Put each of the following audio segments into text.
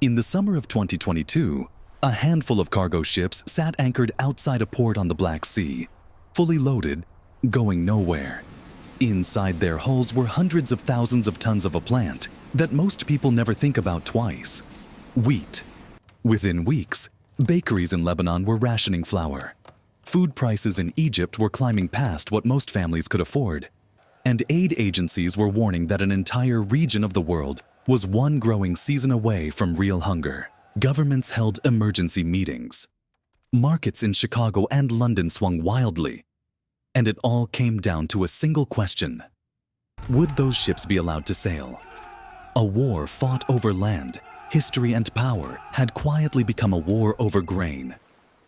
In the summer of 2022, a handful of cargo ships sat anchored outside a port on the Black Sea, fully loaded, going nowhere. Inside their hulls were hundreds of thousands of tons of a plant that most people never think about twice: wheat. Within weeks, bakeries in Lebanon were rationing flour. Food prices in Egypt were climbing past what most families could afford. And aid agencies were warning that an entire region of the world was one growing season away from real hunger. Governments held emergency meetings. Markets in Chicago and London swung wildly. And it all came down to a single question: would those ships be allowed to sail? A war fought over land, history, and power had quietly become a war over grain.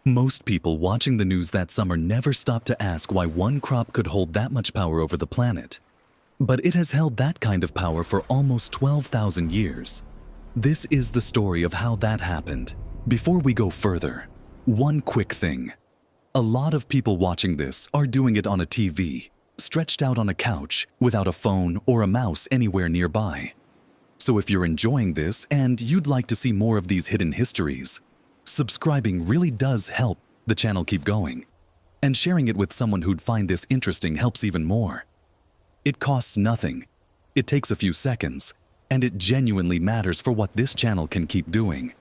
Most people watching the news that summer never stopped to ask why one crop could hold that much power over the planet. But it has held that kind of power for almost 12,000 years. This is the story of how that happened. Before we go further, one quick thing. A lot of people watching this are doing it on a TV, stretched out on a couch, without a phone or a mouse anywhere nearby. So if you're enjoying this and you'd like to see more of these hidden histories, subscribing really does help the channel keep going. And sharing it with someone who'd find this interesting helps even more. It costs nothing, it takes a few seconds, and it genuinely matters for what this channel can keep doing.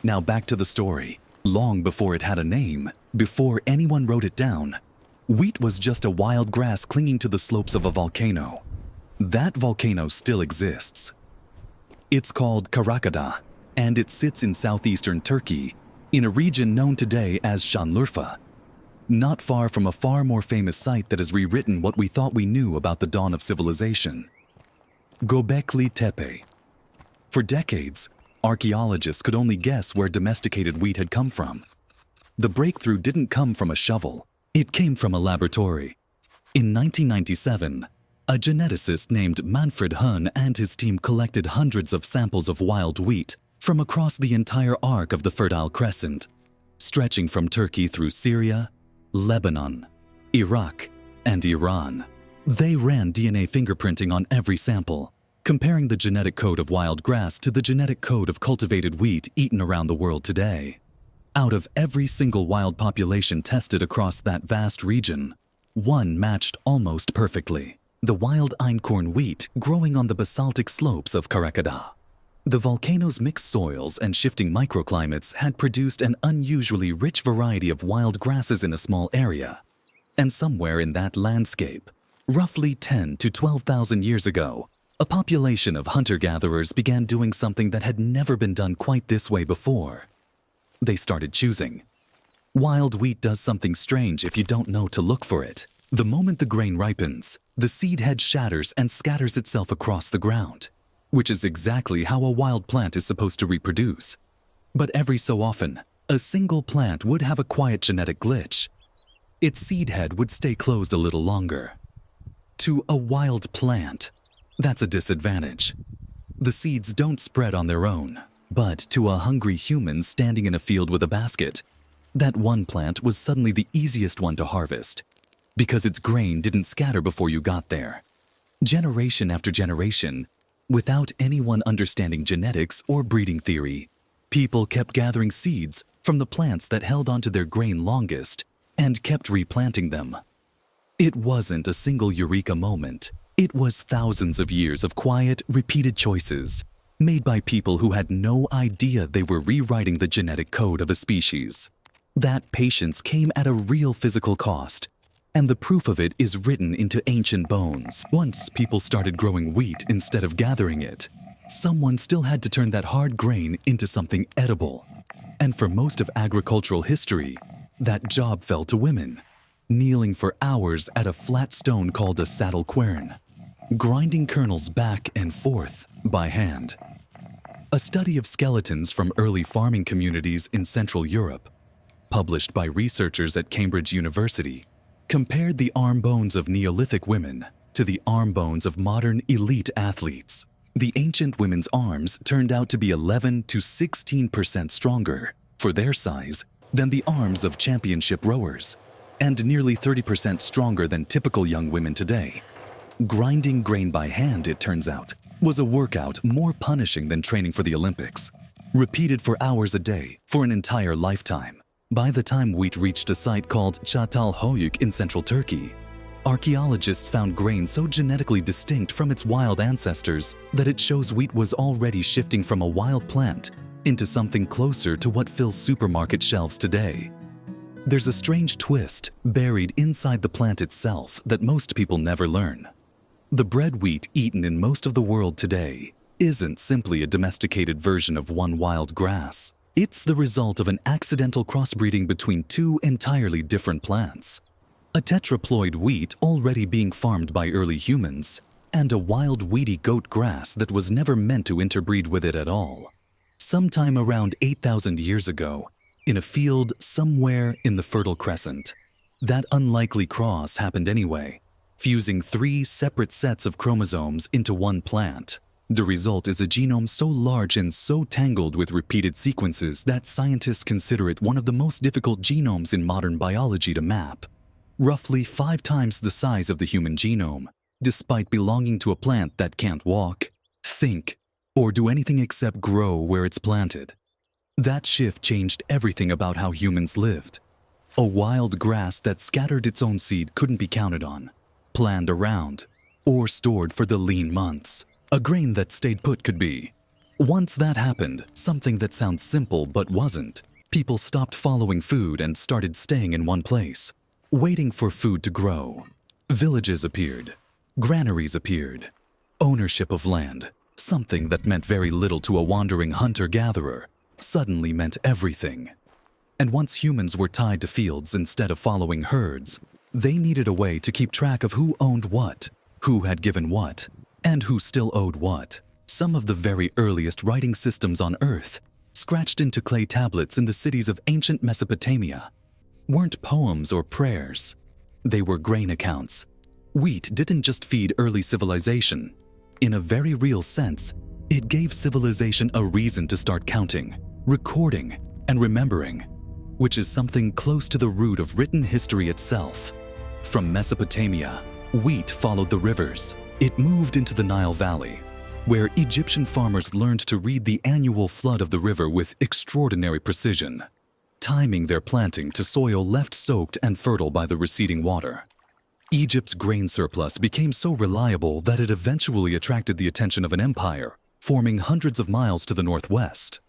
Now back to the story. Long before it had a name, before anyone wrote it down, wheat was just a wild grass clinging to the slopes of a volcano. That volcano still exists. It's called Karakada, and it sits in southeastern Turkey, in a region known today as Şanlıurfa, not far from a far more famous site that has rewritten what we thought we knew about the dawn of civilization: Göbekli Tepe. For decades, archaeologists could only guess where domesticated wheat had come from. The breakthrough didn't come from a shovel, it came from a laboratory. In 1997, a geneticist named Manfred Hahn and his team collected hundreds of samples of wild wheat from across the entire arc of the Fertile Crescent, stretching from Turkey through Syria, Lebanon, Iraq, and Iran. They ran DNA fingerprinting on every sample, comparing the genetic code of wild grass to the genetic code of cultivated wheat eaten around the world today. Out of every single wild population tested across that vast region, one matched almost perfectly: the wild einkorn wheat growing on the basaltic slopes of Karakada. The volcano's mixed soils and shifting microclimates had produced an unusually rich variety of wild grasses in a small area. And somewhere in that landscape, roughly 10 to 12,000 years ago, a population of hunter-gatherers began doing something that had never been done quite this way before. They started choosing. Wild wheat does something strange if you don't know to look for it. The moment the grain ripens, the seed head shatters and scatters itself across the ground, which is exactly how a wild plant is supposed to reproduce. But every so often, a single plant would have a quiet genetic glitch. Its seed head would stay closed a little longer. To a wild plant, that's a disadvantage. The seeds don't spread on their own, but to a hungry human standing in a field with a basket, that one plant was suddenly the easiest one to harvest, because its grain didn't scatter before you got there. Generation after generation, without anyone understanding genetics or breeding theory, people kept gathering seeds from the plants that held onto their grain longest and kept replanting them. It wasn't a single eureka moment. It was thousands of years of quiet, repeated choices made by people who had no idea they were rewriting the genetic code of a species. That patience came at a real physical cost, and the proof of it is written into ancient bones. Once people started growing wheat instead of gathering it, someone still had to turn that hard grain into something edible. And for most of agricultural history, that job fell to women, kneeling for hours at a flat stone called a saddle quern, grinding kernels back and forth by hand. A study of skeletons from early farming communities in Central Europe, published by researchers at Cambridge University, compared the arm bones of Neolithic women to the arm bones of modern elite athletes. The ancient women's arms turned out to be 11 to 16% stronger, for their size, than the arms of championship rowers, and nearly 30% stronger than typical young women today. Grinding grain by hand, it turns out, was a workout more punishing than training for the Olympics. repeated for hours a day for an entire lifetime. By the time wheat reached a site called Çatalhöyük in central Turkey, archaeologists found grain so genetically distinct from its wild ancestors that it shows wheat was already shifting from a wild plant into something closer to what fills supermarket shelves today. There's a strange twist buried inside the plant itself that most people never learn. The bread wheat eaten in most of the world today isn't simply a domesticated version of one wild grass. It's the result of an accidental crossbreeding between two entirely different plants. A tetraploid wheat already being farmed by early humans, and a wild weedy goat grass that was never meant to interbreed with it at all. Sometime around 8,000 years ago, in a field somewhere in the Fertile Crescent, that unlikely cross happened anyway, fusing 3 separate sets of chromosomes into one plant. The result is a genome so large and so tangled with repeated sequences that scientists consider it one of the most difficult genomes in modern biology to map. Roughly 5 times the size of the human genome, despite belonging to a plant that can't walk, think, or do anything except grow where it's planted. That shift changed everything about how humans lived. A wild grass that scattered its own seed couldn't be counted on, planned around, or stored for the lean months. A grain that stayed put could be. Once that happened, something that sounds simple but wasn't. People stopped following food and started staying in one place, waiting for food to grow. Villages appeared. Granaries appeared. Ownership of land, something that meant very little to a wandering hunter-gatherer, suddenly meant everything. And once humans were tied to fields instead of following herds, they needed a way to keep track of who owned what, who had given what, and who still owed what. Some of the very earliest writing systems on Earth, scratched into clay tablets in the cities of ancient Mesopotamia, weren't poems or prayers. They were grain accounts. Wheat didn't just feed early civilization. In a very real sense, it gave civilization a reason to start counting, recording, and remembering, which is something close to the root of written history itself. From Mesopotamia, wheat followed the rivers. It moved into the Nile Valley, where Egyptian farmers learned to read the annual flood of the river with extraordinary precision, timing their planting to soil left soaked and fertile by the receding water. Egypt's grain surplus became so reliable that it eventually attracted the attention of an empire, forming hundreds of miles to the northwest.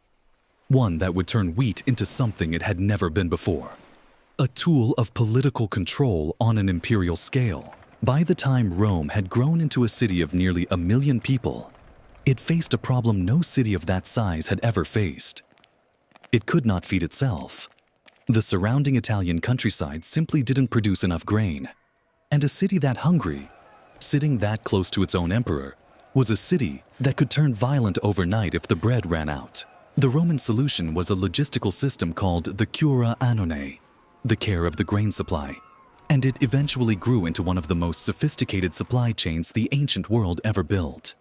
One that would turn wheat into something it had never been before. A tool of political control on an imperial scale. By the time Rome had grown into a city of nearly 1 million people, it faced a problem no city of that size had ever faced. It could not feed itself. The surrounding Italian countryside simply didn't produce enough grain. And a city that hungry, sitting that close to its own emperor, was a city that could turn violent overnight if the bread ran out. The Roman solution was a logistical system called the cura annone, the care of the grain supply, and it eventually grew into one of the most sophisticated supply chains the ancient world ever built.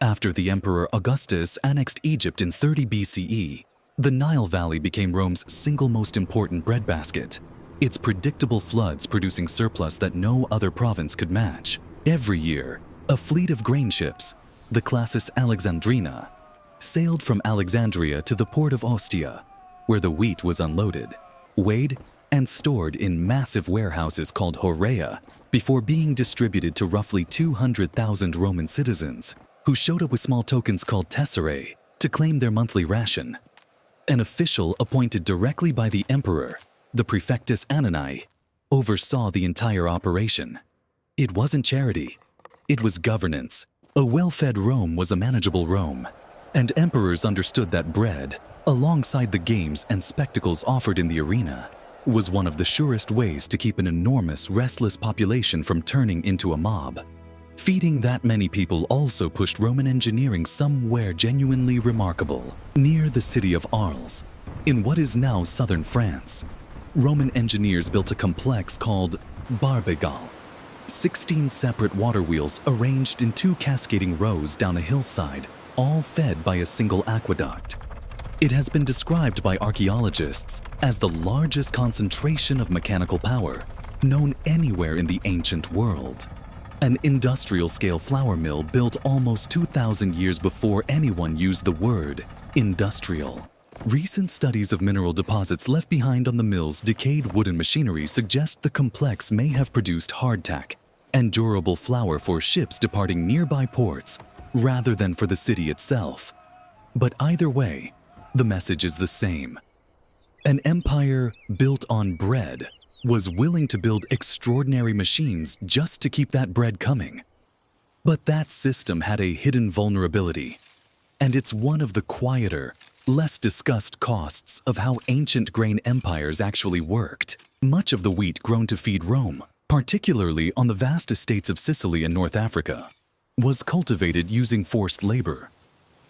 After the Emperor Augustus annexed Egypt in 30 BCE, the Nile Valley became Rome's single most important breadbasket, its predictable floods producing surplus that no other province could match. Every year, a fleet of grain ships, the Classis Alexandrina, sailed from Alexandria to the port of Ostia, where the wheat was unloaded, weighed, and stored in massive warehouses called horrea before being distributed to roughly 200,000 Roman citizens who showed up with small tokens called tesserae to claim their monthly ration. An official appointed directly by the emperor, the Praefectus Annoni, oversaw the entire operation. It wasn't charity. It was governance. A well-fed Rome was a manageable Rome, and emperors understood that bread, alongside the games and spectacles offered in the arena, was one of the surest ways to keep an enormous, restless population from turning into a mob. Feeding that many people also pushed Roman engineering somewhere genuinely remarkable. Near the city of Arles, in what is now southern France, Roman engineers built a complex called Barbegal. 16 separate water wheels arranged in 2 cascading rows down a hillside, all fed by a single aqueduct. It has been described by archaeologists as the largest concentration of mechanical power known anywhere in the ancient world. An industrial-scale flour mill built almost 2,000 years before anyone used the word Industrial. Recent studies of mineral deposits left behind on the mill's decayed wooden machinery suggest the complex may have produced hardtack and durable flour for ships departing nearby ports rather than for the city itself. But either way, the message is the same. An empire built on bread was willing to build extraordinary machines just to keep that bread coming. But that system had a hidden vulnerability, and it's one of the quieter, less discussed costs of how ancient grain empires actually worked. Much of the wheat grown to feed Rome, particularly on the vast estates of Sicily and North Africa, was cultivated using forced labor,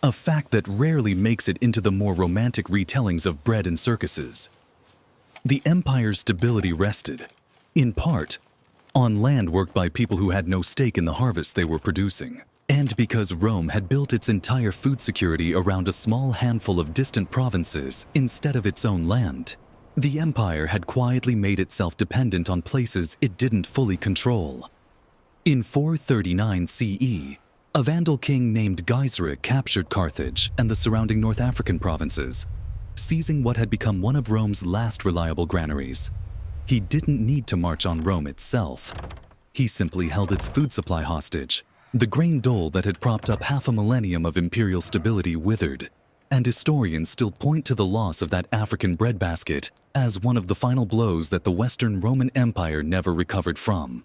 a fact that rarely makes it into the more romantic retellings of bread and circuses. The empire's stability rested, in part, on land worked by people who had no stake in the harvest they were producing. And because Rome had built its entire food security around a small handful of distant provinces instead of its own land, the empire had quietly made itself dependent on places it didn't fully control. In 439 CE, a Vandal king named Gaiseric captured Carthage and the surrounding North African provinces, seizing what had become one of Rome's last reliable granaries. He didn't need to march on Rome itself. He simply held its food supply hostage. The grain dole that had propped up half a millennium of imperial stability withered, and historians still point to the loss of that African breadbasket as one of the final blows that the Western Roman Empire never recovered from.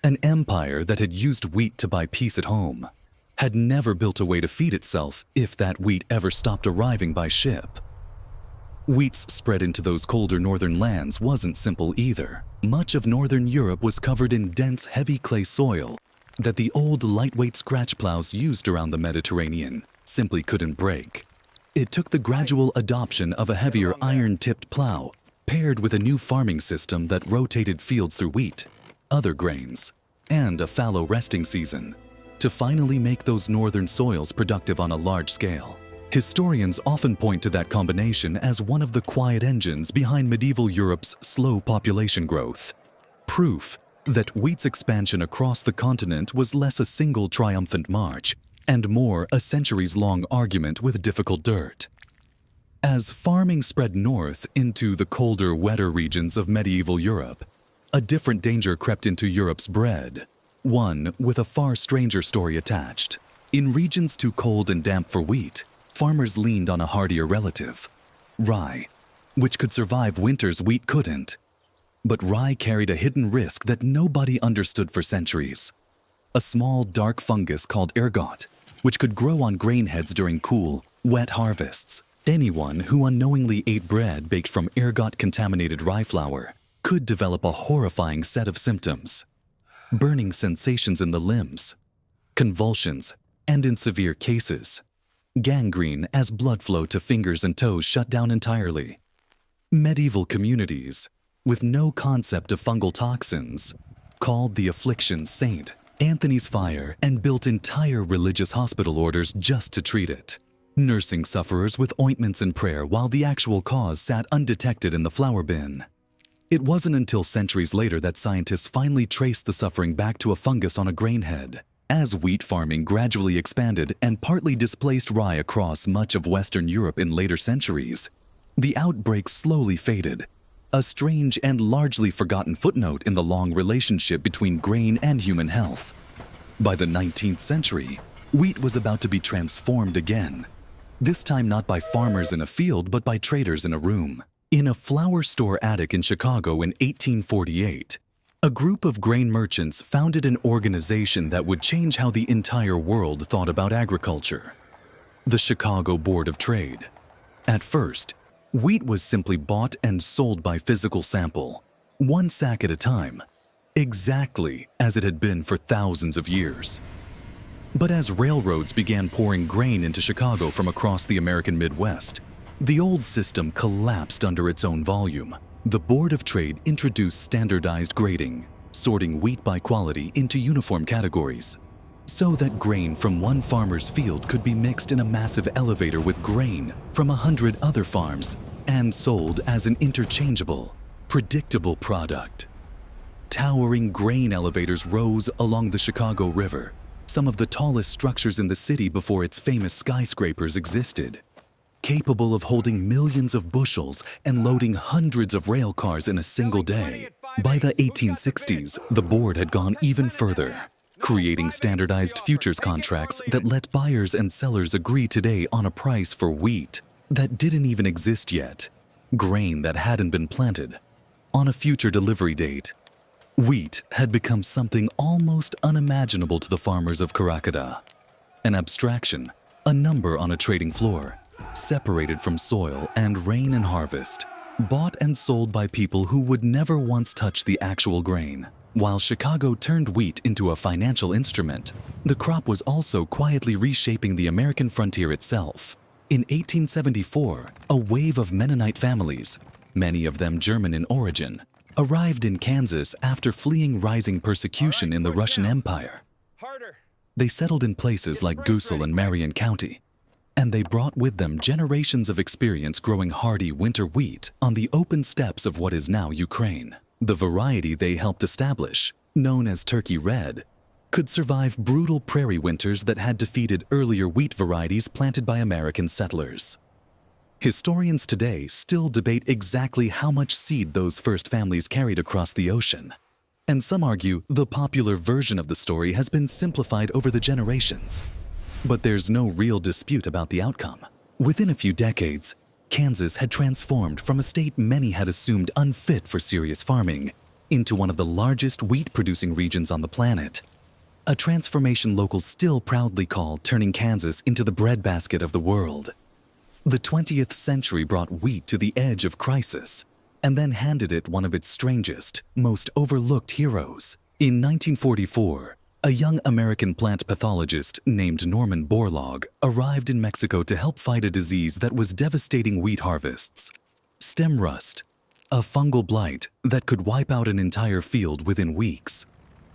An empire that had used wheat to buy peace at home had never built a way to feed itself if that wheat ever stopped arriving by ship. Wheat's spread into those colder northern lands wasn't simple either. Much of northern Europe was covered in dense, heavy clay soil that the old lightweight scratch plows used around the Mediterranean simply couldn't break. It took the gradual adoption of a heavier iron-tipped plow paired with a new farming system that rotated fields through wheat, other grains, and a fallow resting season to finally make those northern soils productive on a large scale. Historians often point to that combination as one of the quiet engines behind medieval Europe's slow population growth. Proof that wheat's expansion across the continent was less a single triumphant march and more a centuries-long argument with difficult dirt. As farming spread north into the colder, wetter regions of medieval Europe, a different danger crept into Europe's bread, one with a far stranger story attached. In regions too cold and damp for wheat, farmers leaned on a hardier relative, rye, which could survive winters wheat couldn't. But rye carried a hidden risk that nobody understood for centuries. A small, dark fungus called ergot, which could grow on grain heads during cool, wet harvests. Anyone who unknowingly ate bread baked from ergot-contaminated rye flour could develop a horrifying set of symptoms: burning sensations in the limbs, convulsions, and in severe cases, gangrene as blood flow to fingers and toes shut down entirely. Medieval communities, with no concept of fungal toxins, called the affliction Saint Anthony's fire and built entire religious hospital orders just to treat it, nursing sufferers with ointments and prayer while the actual cause sat undetected in the flour bin. It wasn't until centuries later that scientists finally traced the suffering back to a fungus on a grain head. As wheat farming gradually expanded and partly displaced rye across much of Western Europe in later centuries, the outbreak slowly faded, a strange and largely forgotten footnote in the long relationship between grain and human health. By the 19th century, wheat was about to be transformed again, this time not by farmers in a field but by traders in a room. In a flour store attic in Chicago in 1848, a group of grain merchants founded an organization that would change how the entire world thought about agriculture: the Chicago Board of Trade. At first, wheat was simply bought and sold by physical sample, one sack at a time, exactly as it had been for thousands of years. But as railroads began pouring grain into Chicago from across the American Midwest, the old system collapsed under its own volume. The Board of Trade introduced standardized grading, sorting wheat by quality into uniform categories, so that grain from one farmer's field could be mixed in a massive elevator with grain from 100 other farms and sold as an interchangeable, predictable product. Towering grain elevators rose along the Chicago River, some of the tallest structures in the city before its famous skyscrapers existed. capable of holding millions of bushels and loading hundreds of rail cars in a single day. By the 1860s, the board had gone even further, creating standardized futures contracts that let buyers and sellers agree today on a price for wheat that didn't even exist yet, grain that hadn't been planted, on a future delivery date. Wheat had become something almost unimaginable to the farmers of Karakada. An abstraction, a number on a trading floor, separated from soil and rain and harvest, bought and sold by people who would never once touch the actual grain. While Chicago turned wheat into a financial instrument, the crop was also quietly reshaping the American frontier itself. In 1874, a wave of Mennonite families, many of them German in origin, arrived in Kansas after fleeing rising persecution in the Russian Empire. They settled in places like Goosel and Marion County, and they brought with them generations of experience growing hardy winter wheat on the open steppes of what is now Ukraine. The variety they helped establish, known as Turkey Red, could survive brutal prairie winters that had defeated earlier wheat varieties planted by American settlers. Historians today still debate exactly how much seed those first families carried across the ocean. And some argue the popular version of the story has been simplified over the generations. But there's no real dispute about the outcome. Within a few decades, Kansas had transformed from a state many had assumed unfit for serious farming into one of the largest wheat-producing regions on the planet. A transformation locals still proudly call turning Kansas into the breadbasket of the world. The 20th century brought wheat to the edge of crisis and then handed it one of its strangest, most overlooked heroes. In 1944, a young American plant pathologist named Norman Borlaug arrived in Mexico to help fight a disease that was devastating wheat harvests: stem rust, a fungal blight that could wipe out an entire field within weeks.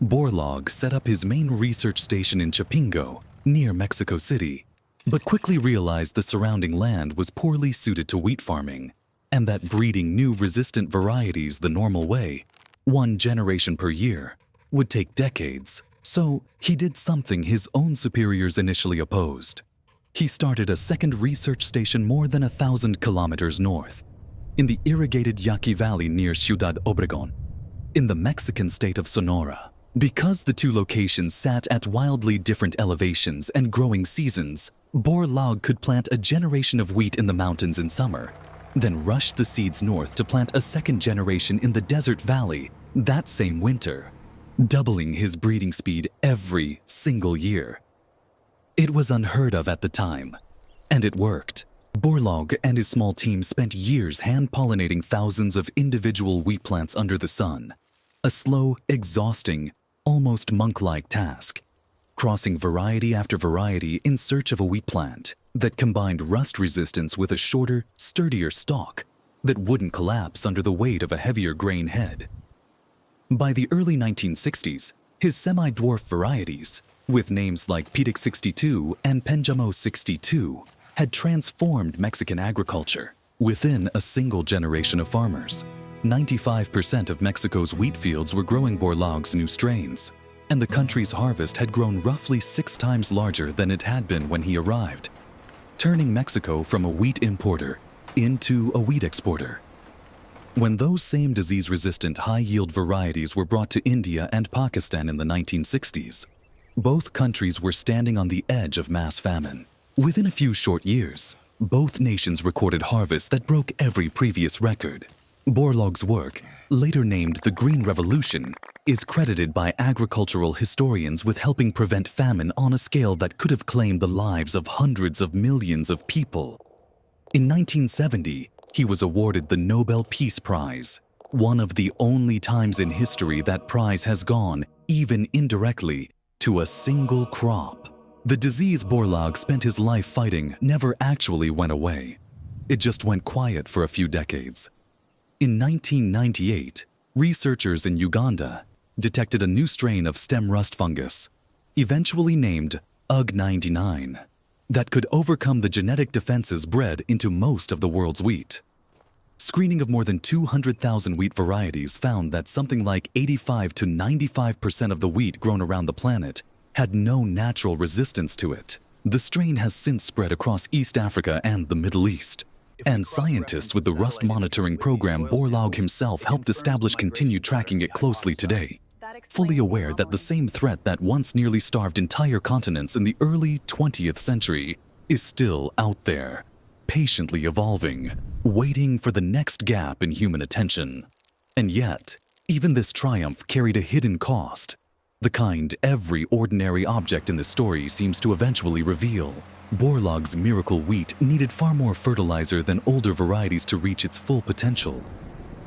Borlaug set up his main research station in Chapingo, near Mexico City, but quickly realized the surrounding land was poorly suited to wheat farming, and that breeding new resistant varieties the normal way, one generation per year, would take decades. So he did something his own superiors initially opposed. He started a second research station more than 1,000 kilometers north, in the irrigated Yaqui Valley near Ciudad Obregón, in the Mexican state of Sonora. Because the two locations sat at wildly different elevations and growing seasons, Borlaug could plant a generation of wheat in the mountains in summer, then rush the seeds north to plant a second generation in the desert valley that same winter, doubling his breeding speed every single year. It was unheard of at the time, and it worked. Borlaug and his small team spent years hand-pollinating thousands of individual wheat plants under the sun, a slow, exhausting, almost monk-like task, crossing variety after variety in search of a wheat plant that combined rust resistance with a shorter, sturdier stalk that wouldn't collapse under the weight of a heavier grain head. By the early 1960s, his semi-dwarf varieties, with names like Pedic 62 and Penjamo 62, had transformed Mexican agriculture. Within a single generation of farmers, 95% of Mexico's wheat fields were growing Borlaug's new strains, and the country's harvest had grown roughly 6 times larger than it had been when he arrived, turning Mexico from a wheat importer into a wheat exporter. When those same disease-resistant high-yield varieties were brought to India and Pakistan in the 1960s, both countries were standing on the edge of mass famine. Within a few short years, both nations recorded harvests that broke every previous record. Borlaug's work, later named the Green Revolution, is credited by agricultural historians with helping prevent famine on a scale that could have claimed the lives of hundreds of millions of people. In 1970, he was awarded the Nobel Peace Prize, one of the only times in history that prize has gone, even indirectly, to a single crop. The disease Borlaug spent his life fighting never actually went away. It just went quiet for a few decades. In 1998, researchers in Uganda detected a new strain of stem rust fungus, eventually named UG99, that could overcome the genetic defenses bred into most of the world's wheat. Screening of more than 200,000 wheat varieties found that something like 85 to 95% of the wheat grown around the planet had no natural resistance to it. The strain has since spread across East Africa and the Middle East, and scientists with the rust monitoring program Borlaug himself helped establish continue tracking it closely today, fully aware that the same threat that once nearly starved entire continents in the early 20th century is still out there, patiently evolving, waiting for the next gap in human attention. And yet, even this triumph carried a hidden cost, the kind every ordinary object in the story seems to eventually reveal. Borlaug's miracle wheat needed far more fertilizer than older varieties to reach its full potential.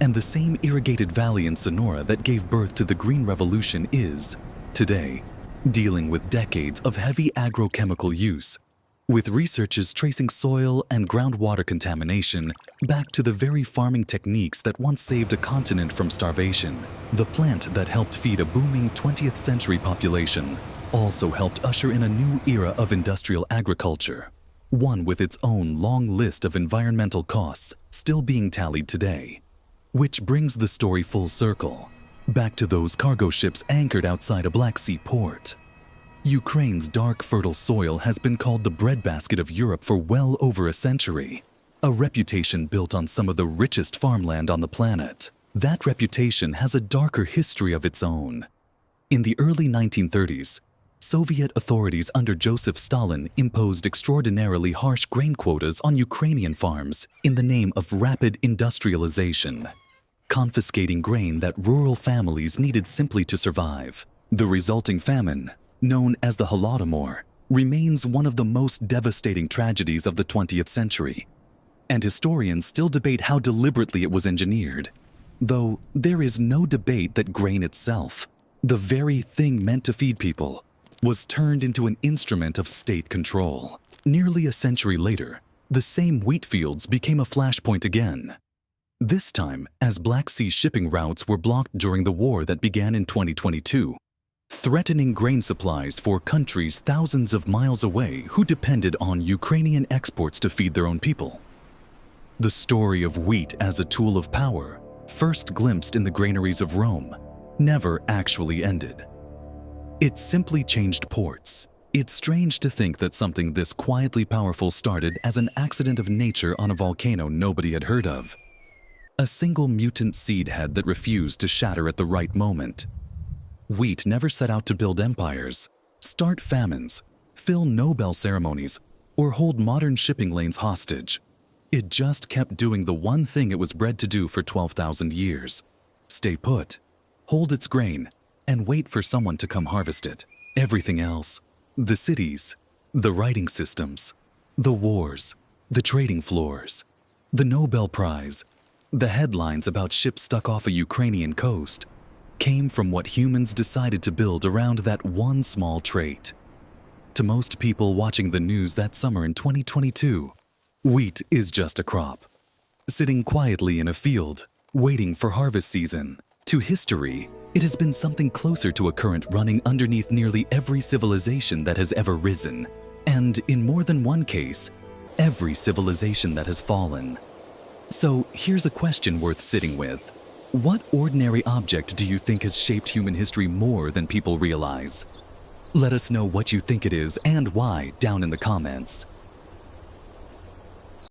And the same irrigated valley in Sonora that gave birth to the Green Revolution is, today, dealing with decades of heavy agrochemical use, with researchers tracing soil and groundwater contamination back to the very farming techniques that once saved a continent from starvation. The plant that helped feed a booming 20th century population also helped usher in a new era of industrial agriculture, one with its own long list of environmental costs still being tallied today. Which brings the story full circle, back to those cargo ships anchored outside a Black Sea port. Ukraine's dark, fertile soil has been called the breadbasket of Europe for well over a century, a reputation built on some of the richest farmland on the planet. That reputation has a darker history of its own. In the early 1930s, Soviet authorities under Joseph Stalin imposed extraordinarily harsh grain quotas on Ukrainian farms in the name of rapid industrialization, confiscating grain that rural families needed simply to survive. The resulting famine, known as the Holodomor, remains one of the most devastating tragedies of the 20th century, and historians still debate how deliberately it was engineered, though there is no debate that grain itself, the very thing meant to feed people, was turned into an instrument of state control. Nearly a century later, the same wheat fields became a flashpoint again. This time, as Black Sea shipping routes were blocked during the war that began in 2022, threatening grain supplies for countries thousands of miles away who depended on Ukrainian exports to feed their own people. The story of wheat as a tool of power, first glimpsed in the granaries of Rome, never actually ended. It simply changed ports. It's strange to think that something this quietly powerful started as an accident of nature on a volcano nobody had heard of. A single mutant seed head that refused to shatter at the right moment. Wheat never set out to build empires, start famines, fill Nobel ceremonies, or hold modern shipping lanes hostage. It just kept doing the one thing it was bred to do for 12,000 years. Stay put, hold its grain, and wait for someone to come harvest it. Everything else, the cities, the writing systems, the wars, the trading floors, the Nobel Prize, the headlines about ships stuck off a Ukrainian coast, came from what humans decided to build around that one small trait. To most people watching the news that summer in 2022, wheat is just a crop, sitting quietly in a field, waiting for harvest season. To history, it has been something closer to a current running underneath nearly every civilization that has ever risen, and in more than one case, every civilization that has fallen. So here's a question worth sitting with. What ordinary object do you think has shaped human history more than people realize? Let us know what you think it is and why down in the comments.